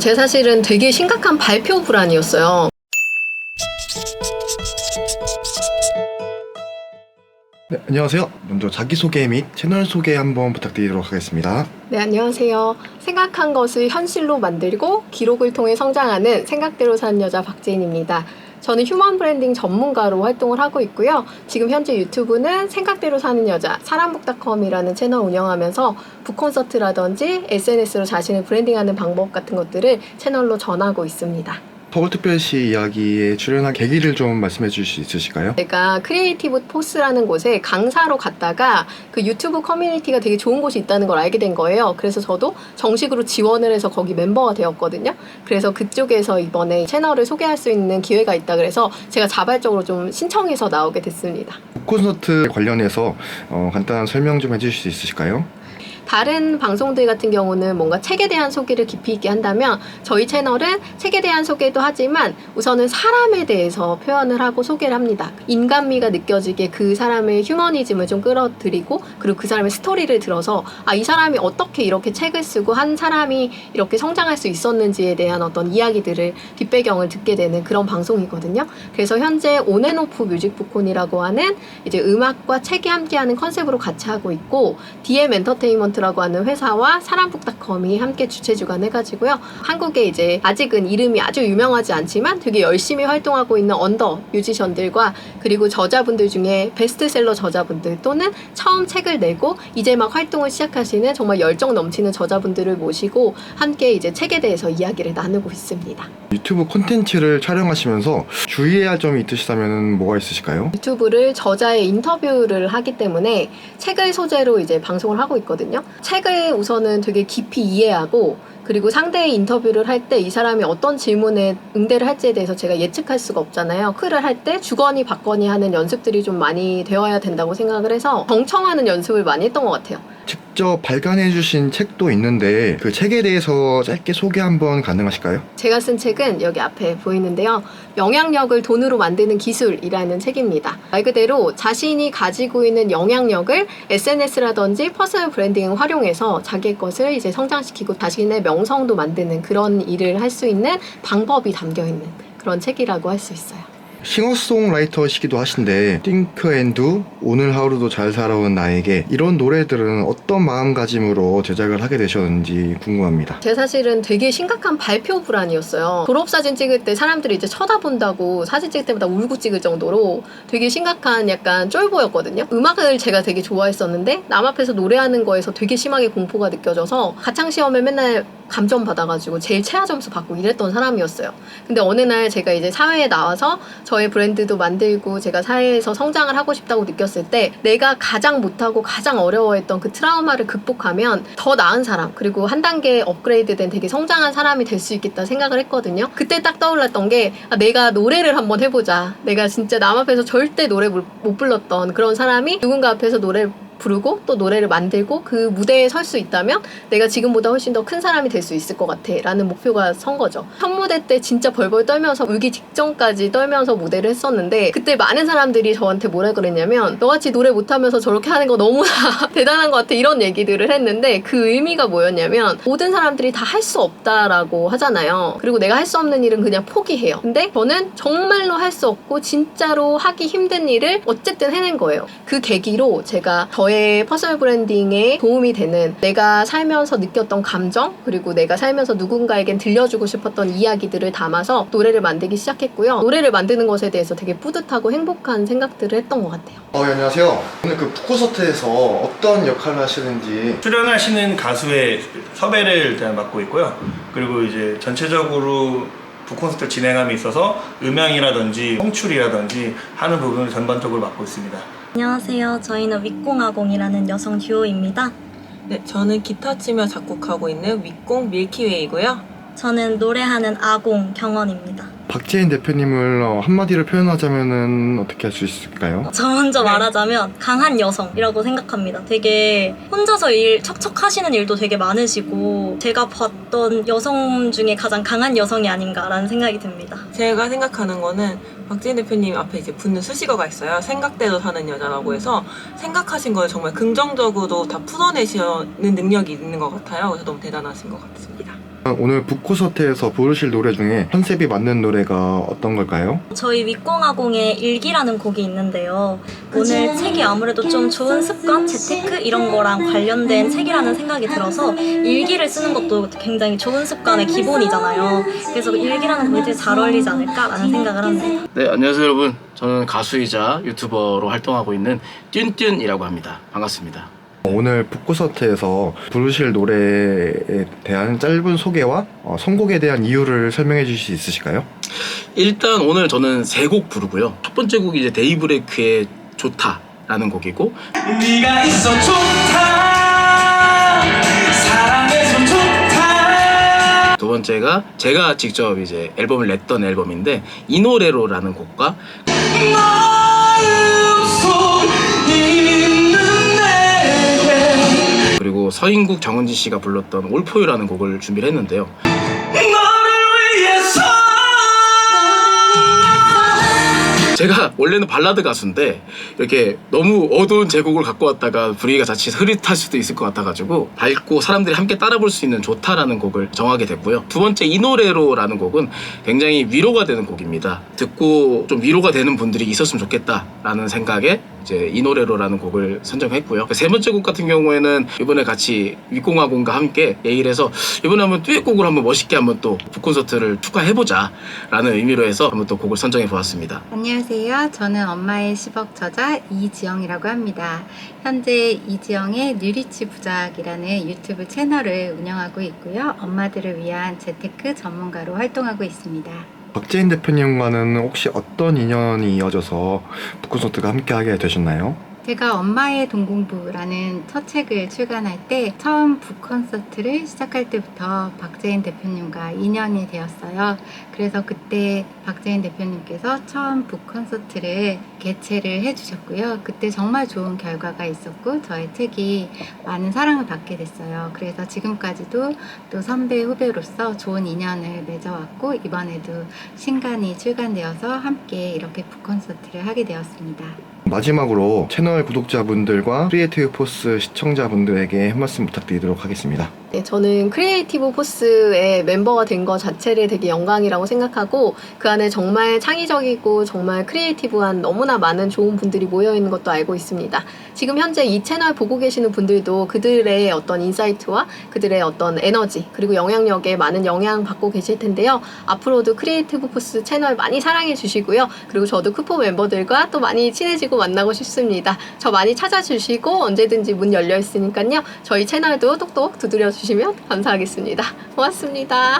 제가 사실은 되게 심각한 발표 불안이었어요. 네, 안녕하세요. 먼저 자기소개 및 채널 소개 한번 부탁드리도록 하겠습니다. 네, 안녕하세요. 생각한 것을 현실로 만들고 기록을 통해 성장하는 생각대로 사는 여자 박재인입니다. 저는 휴먼 브랜딩 전문가로 활동을 하고 있고요. 지금 현재 유튜브는 생각대로 사는 여자 사람북닷컴이라는 채널 운영하면서 북콘서트라든지 SNS로 자신을 브랜딩하는 방법 같은 것들을 채널로 전하고 있습니다. 서울특별시 이야기에 출연한 계기를 좀 말씀해 주실 수 있으실까요? 제가 크리에이티브 포스라는 곳에 강사로 갔다가 그 유튜브 커뮤니티가 되게 좋은 곳이 있다는 걸 알게 된 거예요. 그래서 저도 정식으로 지원을 해서 거기 멤버가 되었거든요. 그래서 그쪽에서 이번에 채널을 소개할 수 있는 기회가 있다 그래서 제가 자발적으로 좀 신청해서 나오게 됐습니다. 콘서트 관련해서 간단한 설명 좀 해주실 수 있으실까요? 다른 방송들 같은 경우는 뭔가 책에 대한 소개를 깊이 있게 한다면 저희 채널은 책에 대한 소개도 하지만 우선은 사람에 대해서 표현을 하고 소개를 합니다. 인간미가 느껴지게 그 사람의 휴머니즘을 좀 끌어들이고 그리고 그 사람의 스토리를 들어서 이 사람이 어떻게 이렇게 책을 쓰고 한 사람이 이렇게 성장할 수 있었는지에 대한 어떤 이야기들을 뒷배경을 듣게 되는 그런 방송이거든요. 그래서 현재 온앤오프 뮤직북콘이라고 하는 이제 음악과 책이 함께하는 컨셉으로 같이 하고 있고 DM 엔터테인먼트 라고 하는 회사와 사람북닷컴이 함께 주최 주관해가지고요. 한국에 이제 아직은 이름이 아주 유명하지 않지만 되게 열심히 활동하고 있는 언더 뮤지션들과 그리고 저자분들 중에 베스트셀러 저자분들 또는 처음 책을 내고 이제 막 활동을 시작하시는 정말 열정 넘치는 저자분들을 모시고 함께 이제 책에 대해서 이야기를 나누고 있습니다. 유튜브 콘텐츠를 촬영하시면서 주의해야 할 점이 있으시다면 뭐가 있으실까요? 유튜브를 저자의 인터뷰를 하기 때문에 책을 소재로 이제 방송을 하고 있거든요. 책을 우선은 되게 깊이 이해하고 그리고 상대의 인터뷰를 할 때 이 사람이 어떤 질문에 응대를 할지에 대해서 제가 예측할 수가 없잖아요. 토크를 할 때 주거니 받거니 하는 연습들이 좀 많이 되어야 된다고 생각을 해서 경청하는 연습을 많이 했던 것 같아요. 직접 발간해 주신 책도 있는데 그 책에 대해서 짧게 소개 한번 가능하실까요? 제가 쓴 책은 여기 앞에 보이는데요. 영향력을 돈으로 만드는 기술이라는 책입니다. 말 그대로 자신이 가지고 있는 영향력을 SNS라든지 퍼스널 브랜딩을 활용해서 자기의 것을 이제 성장시키고 자신의 명성도 만드는 그런 일을 할 수 있는 방법이 담겨있는 그런 책이라고 할 수 있어요. 싱어송라이터시기도 하신데 Think and Do, 오늘 하루도 잘 살아온 나에게 이런 노래들은 어떤 마음가짐으로 제작을 하게 되셨는지 궁금합니다. 제가 사실은 되게 심각한 발표 불안이었어요. 졸업사진 찍을 때 사람들이 이제 쳐다본다고 사진 찍을 때마다 울고 찍을 정도로 되게 심각한 약간 쫄보였거든요. 음악을 제가 되게 좋아했었는데 남 앞에서 노래하는 거에서 되게 심하게 공포가 느껴져서 가창시험에 맨날 감점 받아가지고 제일 최하 점수 받고 이랬던 사람이었어요. 근데 어느 날 제가 이제 사회에 나와서 저의 브랜드도 만들고 제가 사회에서 성장을 하고 싶다고 느꼈을 때 내가 가장 못하고 가장 어려워했던 그 트라우마를 극복하면 더 나은 사람 그리고 한 단계 업그레이드된 되게 성장한 사람이 될 수 있겠다 생각을 했거든요. 그때 딱 떠올랐던 게 내가 노래를 한번 해보자. 내가 진짜 남 앞에서 절대 노래 못 불렀던 그런 사람이 누군가 앞에서 노래 부르고 또 노래를 만들고 그 무대에 설 수 있다면 내가 지금보다 훨씬 더 큰 사람이 될 수 있을 것 같아 라는 목표가 선 거죠. 첫 무대 때 진짜 벌벌 떨면서 울기 직전까지 떨면서 무대를 했었는데 그때 많은 사람들이 저한테 뭐라 그랬냐면 너같이 노래 못하면서 저렇게 하는 거 너무나 대단한 것 같아 이런 얘기들을 했는데 그 의미가 뭐였냐면 모든 사람들이 다 할 수 없다라고 하잖아요. 그리고 내가 할 수 없는 일은 그냥 포기해요. 근데 저는 정말로 할 수 없고 진짜로 하기 힘든 일을 어쨌든 해낸 거예요. 그 계기로 제가 저의 퍼스널 브랜딩에 도움이 되는 내가 살면서 느꼈던 감정 그리고 내가 살면서 누군가에겐 들려주고 싶었던 이야기들을 담아서 노래를 만들기 시작했고요. 노래를 만드는 것에 대해서 되게 뿌듯하고 행복한 생각들을 했던 것 같아요. 안녕하세요. 오늘 그 북콘서트에서 어떤 역할을 하시는지 출연하시는 가수의 섭외를 일단 맡고 있고요. 그리고 이제 전체적으로 북콘서트를 진행함에 있어서 음향이라든지 송출이라든지 하는 부분을 전반적으로 맡고 있습니다. 안녕하세요. 저희는 윗공아공이라는 여성 듀오입니다. 네, 저는 기타 치며 작곡하고 있는 윗공 밀키웨이고요. 저는 노래하는 아공 경원입니다. 박재인 대표님을 한마디로 표현하자면 어떻게 할 수 있을까요? 저 먼저 말하자면 강한 여성이라고 생각합니다. 되게 혼자서 일 척척 하시는 일도 되게 많으시고 제가 봤던 여성 중에 가장 강한 여성이 아닌가라는 생각이 듭니다. 제가 생각하는 거는 박재인 대표님 앞에 이제 붙는 수식어가 있어요. 생각대로 사는 여자라고 해서 생각하신 걸 정말 긍정적으로 다 풀어내시는 능력이 있는 것 같아요. 그래서 너무 대단하신 것 같습니다. 오늘 북콘서트에서 부르실 노래 중에 컨셉이 맞는 노래가 어떤 걸까요? 저희 윗공화공의 일기라는 곡이 있는데요. 오늘 책이 아무래도 좀 좋은 습관, 재테크 이런 거랑 관련된 책이라는 생각이 들어서 일기를 쓰는 것도 굉장히 좋은 습관의 기본이잖아요. 그래서 일기라는 곡이 되게 잘 어울리지 않을까라는 생각을 합니다. 네, 안녕하세요 여러분. 저는 가수이자 유튜버로 활동하고 있는 뚠뚠이라고 합니다. 반갑습니다. 오늘 북콘서트에서 부르실 노래에 대한 짧은 소개와 선곡에 대한 이유를 설명해 주실 수 있으실까요? 일단 오늘 저는 3곡 부르고요. 첫 번째 곡이 이제 데이브레이크의 좋다라는 곡이고, 네가 있어 좋다 사랑해서 좋다. 두 번째가 제가 직접 이제 앨범을 냈던 앨범인데 이 노래로라는 곡과 그리고 서인국 정은지 씨가 불렀던 올포유라는 곡을 준비를 했는데요. 제가 원래는 발라드 가수인데 이렇게 너무 어두운 제곡을 갖고 왔다가 분위기가 자칫 흐릿할 수도 있을 것 같아가지고 밝고 사람들이 함께 따라 볼 수 있는 좋다라는 곡을 정하게 됐고요. 두 번째 이 노래로라는 곡은 굉장히 위로가 되는 곡입니다. 듣고 좀 위로가 되는 분들이 있었으면 좋겠다라는 생각에 이제 이 노래로라는 곡을 선정했고요. 세 번째 곡 같은 경우에는 이번에 같이 윗공화공과 함께 얘기를 해서 이번에 한번 듀엣곡을 한번 멋있게 한번 또 북콘서트를 축하해보자 라는 의미로 해서 한번 또 곡을 선정해 보았습니다. 안녕하세요. 저는 엄마의 10억 저자 이지영이라고 합니다. 현재 이지영의 뉴리치 부작이라는 유튜브 채널을 운영하고 있고요. 엄마들을 위한 재테크 전문가로 활동하고 있습니다. 박재인 대표님과는 혹시 어떤 인연이 이어져서 북콘서트가 함께하게 되셨나요? 제가 엄마의 동공부라는 첫 책을 출간할 때 처음 북콘서트를 시작할 때부터 박재인 대표님과 인연이 되었어요. 그래서 그때 박재인 대표님께서 처음 북콘서트를 개최를 해주셨고요. 그때 정말 좋은 결과가 있었고 저의 책이 많은 사랑을 받게 됐어요. 그래서 지금까지도 또 선배 후배로서 좋은 인연을 맺어왔고 이번에도 신간이 출간되어서 함께 이렇게 북콘서트를 하게 되었습니다. 마지막으로 채널 구독자분들과 크리에이티브 포스 시청자분들에게 한 말씀 부탁드리도록 하겠습니다. 네, 저는 크리에이티브 포스의 멤버가 된 것 자체를 되게 영광이라고 생각하고 그 안에 정말 창의적이고 정말 크리에이티브한 너무나 많은 좋은 분들이 모여있는 것도 알고 있습니다. 지금 현재 이 채널 보고 계시는 분들도 그들의 어떤 인사이트와 그들의 어떤 에너지 그리고 영향력에 많은 영향 받고 계실 텐데요. 앞으로도 크리에이티브 포스 채널 많이 사랑해 주시고요. 그리고 저도 크포 멤버들과 또 많이 친해지고 만나고 싶습니다. 저 많이 찾아주시고 언제든지 문 열려 있으니까요. 저희 채널도 똑똑 두드려 주시면 감사하겠습니다. 고맙습니다.